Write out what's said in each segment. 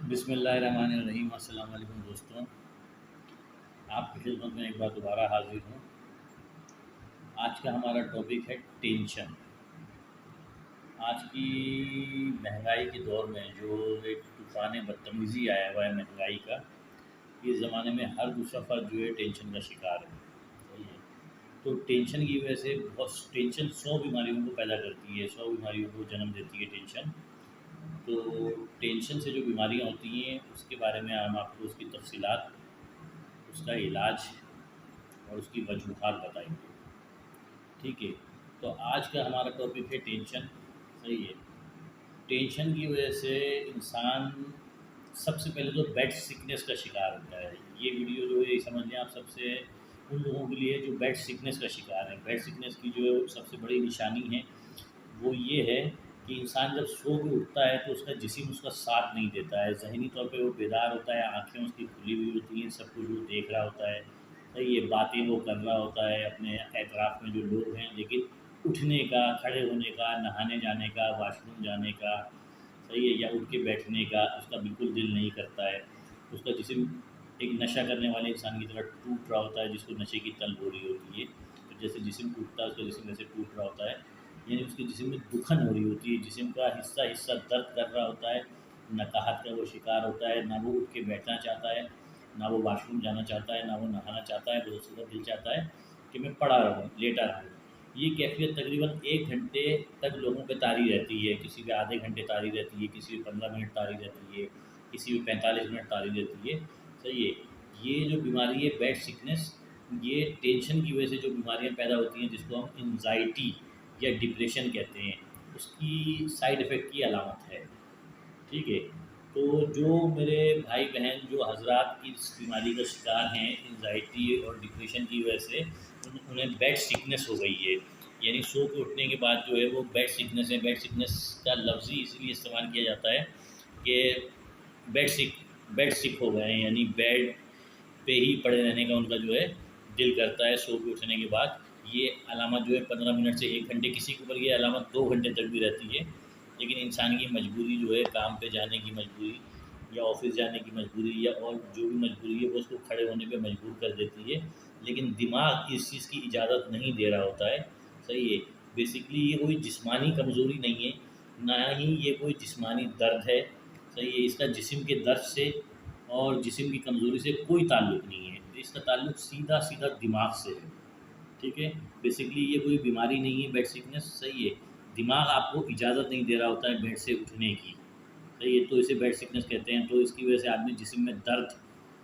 बिस्मिल्लाहिर्रहमानिर्रहीम। अस्सलाम वालेकुम दोस्तों, आपकी खिदमत में एक बार दोबारा हाज़िर हूँ। आज का हमारा टॉपिक है टेंशन। आज की महंगाई के दौर में जो एक तूफ़ान बदतमीज़ी आया हुआ है महंगाई का, इस ज़माने में हर दूसरा फ़र्द जो है टेंशन का शिकार है। सही है। तो टेंशन की वजह से बहुत टेंशन 100 बीमारियों को पैदा करती है, 100 बीमारियों को जन्म देती है टेंशन। तो टेंशन से जो बीमारियाँ होती हैं उसके बारे में हम आपको उसकी तफ़सीलात, उसका इलाज और उसकी वजूहात बताएंगे। ठीक है। तो आज का हमारा टॉपिक है टेंशन। सही है। टेंशन की वजह से इंसान सबसे पहले तो बेड सिकनेस का शिकार होता है। ये वीडियो जो है समझ लें आप, सबसे उन लोगों के लिए जो बेड सिकनेस का शिकार है। बेड सिकनेस की जो सबसे बड़ी निशानी है वो ये है कि इंसान जब सो के उठता है तो उसका जिस्म उसका साथ नहीं देता है। ज़हनी तौर पे वो बेदार होता है, आँखें उसकी खुली हुई होती हैं, सब कुछ वो देख रहा होता है। सही है। बातें वो कर रहा होता है अपने एतराफ़ में जो लोग हैं, लेकिन उठने का, खड़े होने का, नहाने जाने का, वॉशरूम जाने का, सही है, या उठ के बैठने का उसका बिल्कुल दिल नहीं करता है। उसका जिस्म एक नशा करने वाले इंसान की तरह टूट रहा होता है, जिसको नशे की तलब हो रही होती है। तो जैसे जिस्म टूटता है, उसका जिस्म वैसे टूट रहा होता है, यानी उसके जिस्म में दुखन हो रही होती है, जिस्म का हिस्सा हिस्सा दर्द कर रहा होता है। नकाहत का वो शिकार होता है, ना वो उठ के बैठना चाहता है, ना वो वॉशरूम जाना चाहता है, ना वो नहाना चाहता है। बस उसका दिल चाहता है कि मैं पड़ा रहूँ, लेटा रहूँ। ये कैफ़ियत तकरीबन 1 घंटे तक लोगों पे तारी रहती है। किसी पे आधे घंटे तारी रहती है, किसी पे 15 मिनट तारी रहती है, किसी पे 45 मिनट तारी रहती है। सही है। ये जो बीमारी है बेड सिकनेस, ये टेंशन की वजह से जो बीमारियाँ पैदा होती हैं, जिसको हम एंग्ज़ायटी या डिप्रेशन कहते हैं, उसकी साइड इफ़ेक्ट की अलामत है। ठीक है। तो जो मेरे भाई बहन जो हज़रात इस बीमारी का शिकार हैं एंग्ज़ायटी और डिप्रेशन की वजह से, उन्हें बेड सिकनेस हो गई है। यानी सो के उठने के बाद जो है वो बेड सिकनेस है। बेड सिकनेस का लफ्ज़ ही इसलिए इस्तेमाल किया जाता है कि बेड सिक बेड सिक हो गए हैं, यानी बेड पे ही पड़े रहने का उनका जो है दिल करता है सो के उठने के बाद। ये अलामत जो है 15 मिनट से 1 घंटे, किसी के ऊपर ये अलामत 2 घंटे तक भी रहती है। लेकिन इंसान की मजबूरी जो है, काम पे जाने की मजबूरी या ऑफिस जाने की मजबूरी या और जो भी मजबूरी है, वो उसको खड़े होने पे मजबूर कर देती है। लेकिन दिमाग इस चीज़ की इजाज़त नहीं दे रहा होता है। सही है। बेसिकली ये कोई जिस्मानी कमज़ोरी नहीं है, ना ही ये कोई जिस्मानी दर्द है। सही है। इसका जिस्म के दर्द से और जिस्म की कमज़ोरी से कोई ताल्लुक़ नहीं है। इसका ताल्लुक़ सीधा सीधा दिमाग से है। ठीक है। बेसिकली ये कोई बीमारी नहीं है बेड सिकनेस। सही है। दिमाग आपको इजाज़त नहीं दे रहा होता है बेड से उठने की। सही है। तो इसे बेड सिकनेस कहते हैं। तो इसकी वजह से आदमी जिस्म में दर्द,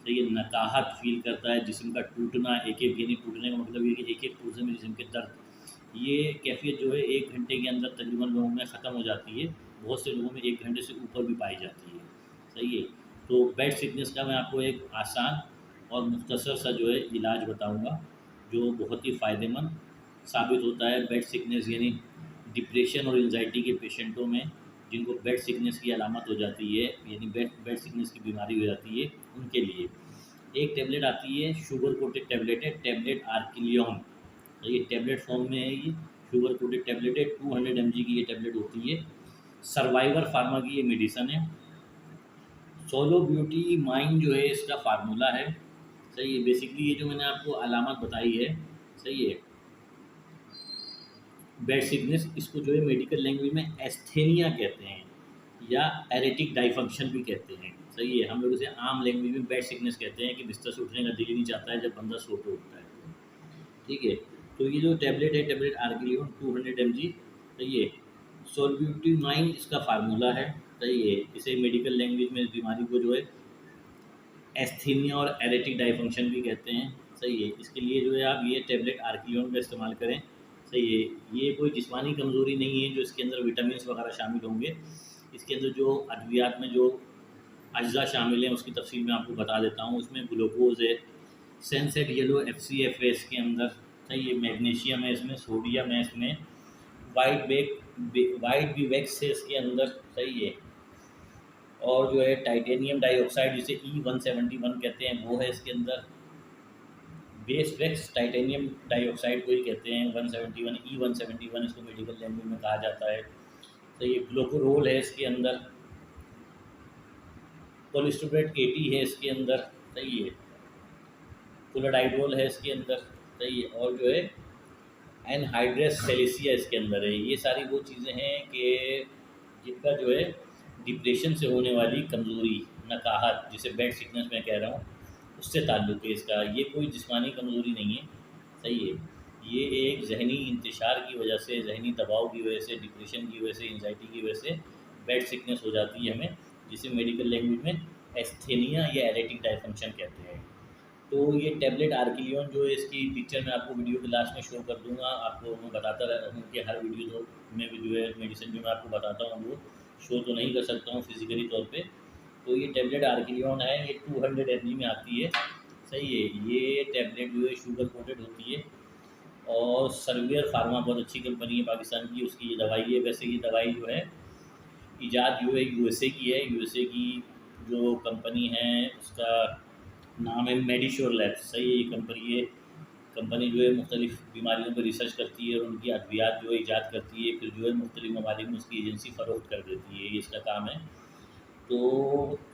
सही है, नकाहत फ़ील करता है, जिस्म का टूटना, एक-एक, यानी टूटने का मतलब ये है कि एक-एक पुर्ज़े में जिस्म के दर्द। ये कैफ़ियत जो है 1 घंटे के अंदर तकरीबन लोगों में ख़त्म हो जाती है। बहुत से लोगों में 1 घंटे से ऊपर भी पाई जाती है। सही है। तो बेड सिकनेस का मैं आपको एक आसान और मुख्तसर सा जो है इलाज बताऊँगा, जो बहुत ही फ़ायदेमंद साबित होता है बेड सिकनेस यानी डिप्रेशन और एंग्ज़ायटी के पेशेंटों में, जिनको बेड सिकनेस की अलामत हो जाती है, यानी बेड बेड सिकनेस की बीमारी हो जाती है, उनके लिए। एक टैबलेट आती है, शुगर कोटेड टैबलेट है, टैबलेट आर्किलियन। तो ये टैबलेट फॉर्म में है, ये शुगर कोटेड टैबलेट है, 200 mg की ये टैबलेट होती है। सर्वाइवर फार्मा की ये मेडिसन है। सोलो ब्यूटी माइन जो है इसका फार्मूला है। सही है। बेसिकली ये जो मैंने आपको अलामत बताई है, सही है, बेड सिकनेस, इसको जो है मेडिकल लैंग्वेज में एस्थेनिया कहते हैं, या एरेटिक डाइफंक्शन भी कहते हैं। सही है। हम लोग इसे आम लैंग्वेज में बेड सिकनेस कहते हैं कि बिस्तर से उठने का दिल ही नहीं चाहता है जब बंदा सो के उठता है तो। ठीक है। तो ये जो टैबलेट है, टैबलेट आर्गिलियन 200 mg, सही है, सोलब्यूटिनाइन इसका फार्मूला है। सही है। इसे मेडिकल लैंग्वेज में इस बीमारी को जो है एस्थीनिया और एरेटिक डाइफंक्शन भी कहते हैं। सही है। इसके लिए जो है आप ये टैबलेट आर्किलोन का इस्तेमाल करें। सही है। ये कोई जिस्मानी कमज़ोरी नहीं है जो इसके अंदर विटामिन वगैरह शामिल होंगे। इसके अंदर जो अद्वियात में जो अज्जा शामिल हैं उसकी तफसील मैं आपको बता देता हूँ। उसमें ग्लूकोज है, सेंसेट येलो FCF है इसके अंदर। सही है। मैग्नीशियम है इसमें, सोडियम है इसमें, वाइट बी वैक्स है इसके अंदर। सही है। और जो है टाइटेनियम डाइऑक्साइड, जिसे E171 कहते हैं, वो है इसके अंदर। बेस वैक्स टाइटेनियम डाइऑक्साइड को ही कहते हैं 171, E171 इसको मेडिकल लैंग्वेज में कहा जाता है। तो ये ग्लूकोरोल है इसके अंदर। कोलेस्ट्रोलेट 80 है इसके अंदर, सही है। कोलाडाइड्रोल है इसके अंदर, सही है। और जो है एनहाइड्रस सेलेसिया इसके अंदर है। ये सारी वो चीज़ें हैं कि जिनका जो है डिप्रेशन से होने वाली कमज़ोरी, नकाहत, जिसे बेड सिकनेस मैं कह रहा हूँ, उससे ताल्लुक़ है इसका। ये कोई जिस्मानी कमज़ोरी नहीं है, सही है। ये एक ज़हनी इंतशार की वजह से, ज़हनी दबाव की वजह से, डिप्रेशन की वजह से, एंजाइटी की वजह से बेड सिकनेस हो जाती है हमें, जिसे मेडिकल लैंग्वेज में एस्थेनिया या एरेटिक डायफंक्शन कहते हैं। तो ये टैबलेट आर्किलियन जो है, इसकी पिक्चर मैं आपको वीडियो के लास्ट में शो कर दूंगा। आपको मैं बताता रहता हूँ कि हर वीडियो में भी जो है मेडिसिन जो मैं आपको बताता हूँ वो शो तो नहीं कर सकता हूँ फिजिकली तौर पे। तो ये टैबलेट आर्किलियन है, ये 200 mg में आती है, सही है। ये टैबलेट जो है शुगर कोटेड होती है, और सर्वियर फार्मा बहुत अच्छी कंपनी है पाकिस्तान की, उसकी ये दवाई है। वैसे ये दवाई जो है ईजाद जो है यूएसए की है। यूएसए की जो कंपनी है उसका नाम है मेडिश्योर लैब्स, सही है। ये कंपनी जो है मुख्तलिफ़ बीमारियों पर रिसर्च करती है और उनकी अद्वियात जो है ईजाद करती है, फिर जो है मुख्तलिफ़ ममालिक में उसकी एजेंसी फ़रोख्त कर देती है, ये इसका काम है। तो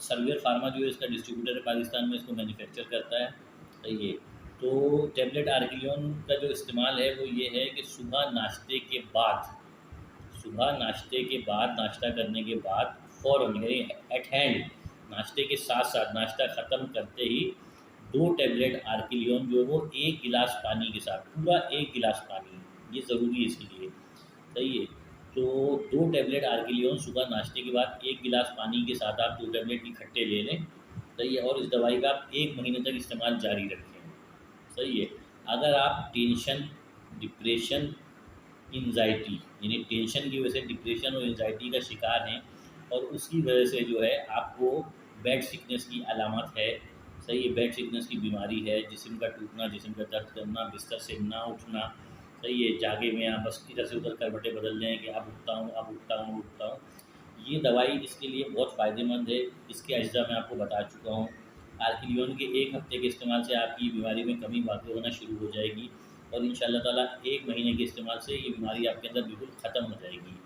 सर्वियर फार्मा जो है इसका डिस्ट्रीब्यूटर है पाकिस्तान में, इसको मैन्युफैक्चर करता है, सही है। तो टैबलेट आर्किलियन का जो इस्तेमाल है वो ये है कि सुबह नाश्ते के बाद, नाश्ता करने के बाद फ़ौरन, यानी एट हैंड, नाश्ते के साथ साथ, नाश्ता ख़त्म करते ही 2 टैबलेट आर्किलियन जो है वो 1 गिलास पानी के साथ, पूरा 1 गिलास पानी, ये ज़रूरी है इसके लिए, सही है। तो 2 टैबलेट आर्किलियन सुबह नाश्ते के बाद 1 गिलास पानी के साथ आप 2 टैबलेट इकट्ठे ले लें, सही है। और इस दवाई का आप 1 महीने तक इस्तेमाल जारी रखें, सही है। अगर आप टेंशन, डिप्रेशन, एंजाइटी, यानी टेंशन की वजह से डिप्रेशन और एंजाइटी का शिकार हैं, और उसकी वजह से जो है आपको बेड सिकनेस की अलामत है, सही है। बेड सिकनेस की बीमारी है, जिस्म का टूटना, जिस्म का दर्द करना, बिस्तर से ना उठना, सही है। जागे में आप बस इधर से उधर करवटें बदल रहे हैं कि अब उठता हूँ, अब उठता हूँ, उठता हूँ। ये दवाई इसके लिए बहुत फ़ायदेमंद है। इसके अज्जा मैं आपको बता चुका हूँ। आर्किलियन के 1 हफ़्ते के इस्तेमाल से आपकी बीमारी में कमी वाक़ई होना शुरू हो जाएगी, और इंशाअल्लाह ताला 1 महीने के इस्तेमाल से ये बीमारी आपके अंदर बिल्कुल ख़त्म हो जाएगी।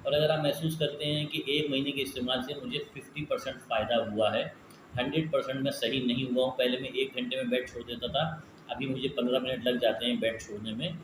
और अगर आप महसूस करते हैं कि 1 महीने के इस्तेमाल से मुझे 50% फ़ायदा हुआ है, 100% मैं सही नहीं हुआ हूँ, पहले मैं 1 घंटे में बेड छोड़ देता था, अभी मुझे 15 मिनट लग जाते हैं बेड छोड़ने में,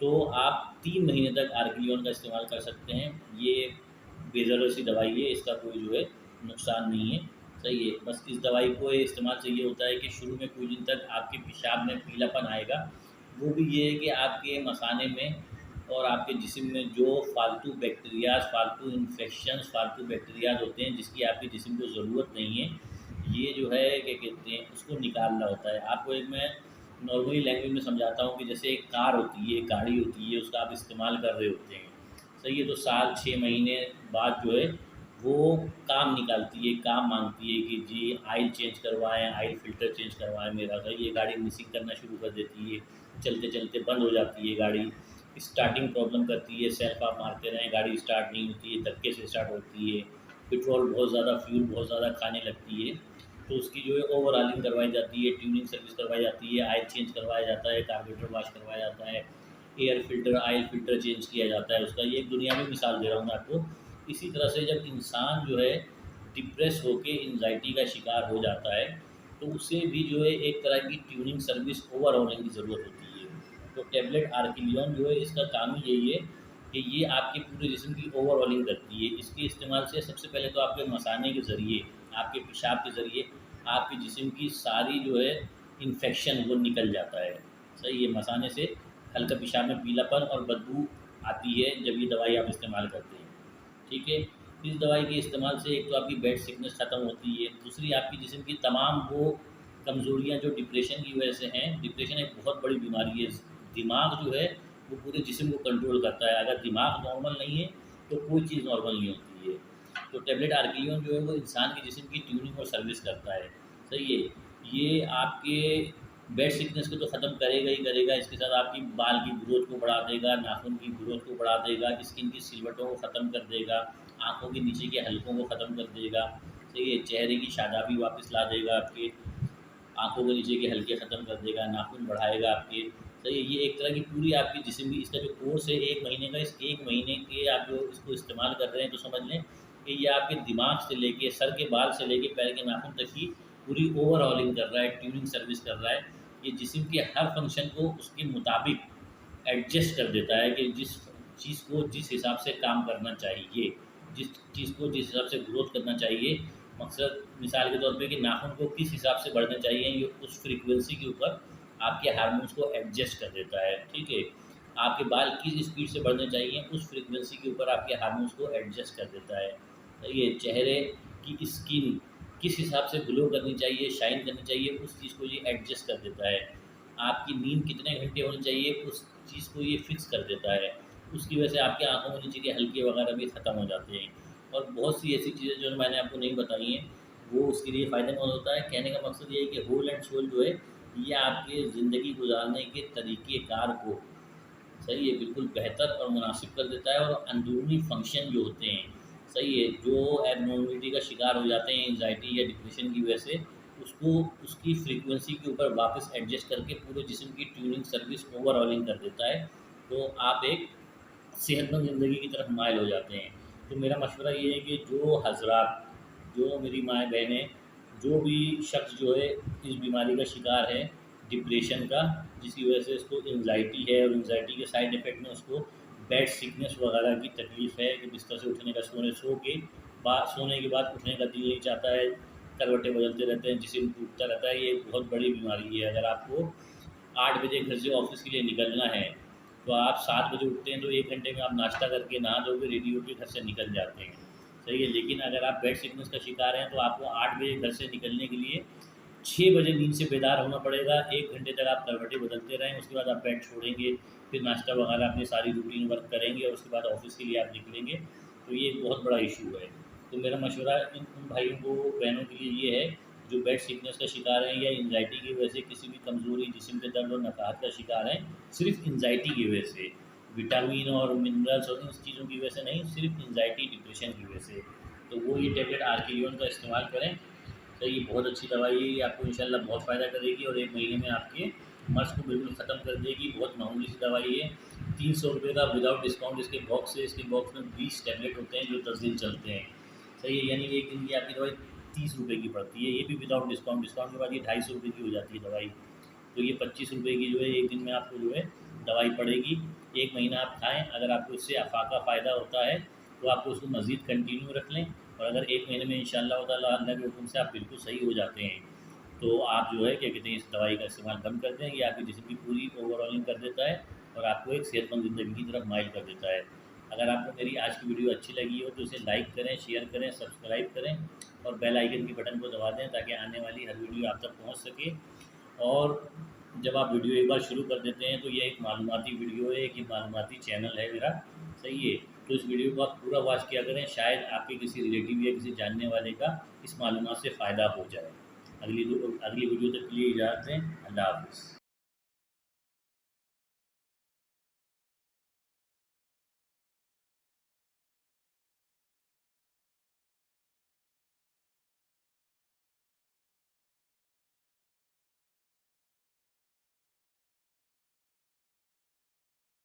तो आप 3 महीने तक आर्किलियन का इस्तेमाल कर सकते हैं। ये बेज़रूर सी दवाई है, इसका कोई जो है नुकसान नहीं है, सही है। बस इस दवाई को इस्तेमाल से ये होता है कि शुरू में कुछ दिन तक आपके पेशाब में पीलापन आएगा। वो भी ये है कि आपके मसाने में और आपके जिस्म में जो फालतू बैक्टीरियाज़, फालतू इन्फेक्शंस, फालतू बैक्टीरियाज़ होते हैं जिसकी आपके जिस्म को ज़रूरत नहीं है, ये जो है क्या कहते हैं उसको निकालना होता है। आपको एक मैं नॉर्मली लैंग्वेज में समझाता हूँ कि जैसे एक कार होती है, गाड़ी होती है, उसका आप इस्तेमाल कर रहे होते हैं, सही है। तो साल 6 महीने बाद जो है वो काम निकालती है, काम मांगती है कि जी ऑयल चेंज करवाएँ, ऑयल फ़िल्टर चेंज करवाएँ मेरा, तो ये गाड़ी मिसिंग करना शुरू कर देती है, चलते चलते बंद हो जाती है गाड़ी, स्टार्टिंग प्रॉब्लम करती है, सेल्फ आप मारते रहें गाड़ी स्टार्ट नहीं होती है, धक्के से स्टार्ट होती है, पेट्रोल बहुत ज़्यादा, फ्यूल बहुत ज़्यादा खाने लगती है। तो उसकी जो है ओवरऑलिंग करवाई जाती है, ट्यूनिंग सर्विस करवाई जाती है, ऑयल चेंज करवाया जाता है, कार्बोरेटर वॉश करवाया जाता है, air filter, oil filter change किया जाता है उसका। ये एक दुनियावी मिसाल दे रहा हूँ मैं आपको। इसी तरह से जब इंसान जो है डिप्रेस होके एंजाइटी का शिकार हो जाता है, तो उसे भी जो है एक तरह की ट्यूनिंग सर्विस, ओवरऑलिंग की ज़रूरत होती है। तो टैबलेट आर्किलियन जो है इसका काम ही यही है कि ये आपके पूरे जिस्म की ओवरऑलिंग करती है। इसके इस्तेमाल से सबसे पहले तो आपके मसाने के ज़रिए, आपके पेशाब के ज़रिए आपके जिस्म की सारी जो है इन्फेक्शन वो निकल जाता है, सही है। मसाने से हल्का पेशाब में पीलापन और बदबू आती है जब ये दवाई आप इस्तेमाल करते हैं, ठीक है। इस दवाई के इस्तेमाल से एक तो आपकी बेड सिकनेस ख़त्म होती है, दूसरी आपकी जिस्म की तमाम वो कमज़ोरियाँ जो डिप्रेशन की वजह से हैं। डिप्रेशन एक बहुत बड़ी बीमारी है। दिमाग जो है वो पूरे जिस्म को कंट्रोल करता है। अगर दिमाग नॉर्मल नहीं है तो कोई चीज़ नॉर्मल नहीं होती है। तो टैबलेट आर्किलियन जो है वो इंसान के जिस्म की ट्यूनिंग और सर्विस करता है, सही है। ये आपके बेड सिकनेस को तो ख़त्म करेगा ही करेगा, इसके साथ आपकी बाल की ग्रोथ को बढ़ा देगा, नाखून की ग्रोथ को बढ़ा देगा, स्किन की सिलवटों को ख़त्म कर देगा, आँखों के नीचे के हलकों को ख़त्म कर देगा, सही है। चेहरे की शादाबी वापस ला देगा आपके, आँखों के नीचे के हलके ख़त्म कर देगा, नाखून बढ़ाएगा आपके, सही है। ये एक तरह की पूरी आपकी जिस्म की, इसका जो कोर्स है 1 महीने का, इस 1 महीने के आप जो इसको इस्तेमाल कर रहे हैं तो समझ लें कि ये आपके दिमाग से लेके, सर के बाल से लेके पैर के नाखून तक की पूरी ओवरऑलिंग कर रहा है, ट्यूनिंग सर्विस कर रहा है। ये जिस्म के हर फंक्शन को उसके मुताबिक एडजस्ट कर देता है कि जिस चीज़ को जिस हिसाब से काम करना चाहिए, जिस चीज़ को जिस हिसाब से ग्रोथ करना चाहिए, मकसद मिसाल के तौर पे कि नाखून को किस हिसाब से बढ़ने चाहिए, ये उस फ्रीक्वेंसी के ऊपर आपके हार्मोन्स को एडजस्ट कर देता है। ठीक है, आपके बाल किस स्पीड से बढ़ने चाहिए, उस फ्रीक्वेंसी के ऊपर आपके हार्मोन्स को एडजस्ट कर देता है। तो ये चेहरे की स्किन किस हिसाब से ग्लो करनी चाहिए, शाइन करनी चाहिए, उस चीज़ को ये एडजस्ट कर देता है। आपकी नींद कितने घंटे होनी चाहिए, उस चीज़ को ये फिक्स कर देता है। उसकी वजह से आपकी आँखों में नीचे के हल्के वगैरह भी ख़त्म हो जाते हैं। और बहुत सी ऐसी चीज़ें जो मैंने आपको नहीं बताई हैं, वो उसके लिए फ़ायदेमंद होता है। कहने का मकसद ये है कि होल एंड सोल जो है, ये आपके ज़िंदगी गुजारने के तरीक़ेकार को सही है, बिल्कुल बेहतर और मुनासिब कर देता है। और अंदरूनी फंक्शन जो होते हैं, सही है, जो एबनॉर्मलिटी का शिकार हो जाते हैं एंग्जायटी या डिप्रेशन की वजह से, उसको उसकी फ्रीक्वेंसी के ऊपर वापस एडजस्ट करके पूरे जिस्म की ट्यूनिंग सर्विस ओवरऑलिंग कर देता है। तो आप एक सेहतमंद ज़िंदगी की तरफ माइल हो जाते हैं। तो मेरा मशवरा ये है कि जो हज़रात, जो मेरी माएँ बहनें, जो भी शख्स जो है इस बीमारी का शिकार है, डिप्रेशन का, जिसकी वजह से उसको एंग्जायटी है और एंग्जायटी के साइड इफ़ेक्ट में उसको बेड सिकनेस वगैरह की तकलीफ़ है कि बिस्तर से उठने का, सोने के बाद उठने का दिल नहीं चाहता है, करवटें बदलते रहते हैं, जिस्म टूटता रहता है। ये एक बहुत बड़ी बीमारी है। अगर आपको 8 बजे घर से ऑफ़िस के लिए निकलना है, तो आप 7 बजे उठते हैं, तो 1 घंटे में आप नाश्ता करके, नहा धो के, रेडी होके घर से निकल जाते हैं। सही है, लेकिन अगर आप बेड सिकनेस का शिकार हैं, तो आपको 8 बजे घर से निकलने के लिए 6 बजे नींद से बेदार होना पड़ेगा। 1 घंटे तक आप करवटें बदलते रहें, उसके बाद आप बेड छोड़ेंगे, फिर नाश्ता वगैरह अपनी सारी रूटीन वर्क करेंगे और उसके बाद ऑफ़िस के लिए आप निकलेंगे। तो ये एक बहुत बड़ा इशू है। तो मेरा मशवरा इन उन भाइयों को, बहनों के लिए ये है, जो बेड सिकनेस का शिकार हैं या एंग्जायटी की वजह से किसी भी कमज़ोरी, जिस्म के दर्द और नकाहत का शिकार हैं, सिर्फ़ एंग्जायटी की वजह से, विटामिन और मिनरल्स और इन चीज़ों की वजह से नहीं, सिर्फ़ एंग्जायटी, डिप्रेशन की वजह से, तो वो ये टैबलेट आर्किलियन का इस्तेमाल करें। तो ये बहुत अच्छी दवाई है, ये आपको इंशाल्लाह बहुत फ़ायदा करेगी और 1 महीने में आपके मर्ज़ को बिल्कुल ख़त्म कर देगी। बहुत मामूली सी दवाई है, 300 रुपये का विदाउट डिस्काउंट इसके बॉक्स है। इसके बॉक्स में 20 टैबलेट होते हैं जो 10 दिन चलते हैं। सही है, यानी 1 दिन की आपकी दवाई 30 रुपये की पड़ती है, ये भी विदाउट डिस्काउंट। डिस्काउंट के बाद ये 250 रुपये की हो जाती है दवाई। तो ये 25 रुपये की जो है 1 दिन में आपको जो है दवाई पड़ेगी। 1 महीना आप खाएँ, अगर आपको इससे अफ़ाका फ़ायदा होता है तो आप उसको मज़ीद कंटिन्यू रख लें। और अगर 1 महीने में इंशाअल्लाह ताला अल्लाह के हुक्म से आप बिल्कुल सही हो जाते हैं, तो आप जो है क्या कहते हैं, इस दवाई का इस्तेमाल बंद कर दें। ये आपके जिस्म की पूरी ओवरऑलिंग कर देता है और आपको एक सेहतमंद ज़िंदगी की तरफ माइल कर देता है। अगर आपको मेरी आज की वीडियो अच्छी लगी हो तो इसे लाइक करें, शेयर करें, सब्सक्राइब करें और बेल आइकन के बटन को दबा दें ताकि आने वाली हर वीडियो आप तक पहुँच सके। और जब आप वीडियो एक बार शुरू कर देते हैं, तो ये एक मालूमाती वीडियो है, एक मालूमाती चैनल है मेरा, सही है। तो इस वीडियो को आप पूरा वॉच किया करें, शायद आपके किसी रिलेटिव या किसी जानने वाले का इस मालूमात से फ़ायदा हो जाए। अगली वीडियो तक के लिए इजाज़त दें। अल्लाह हाफ़िज़।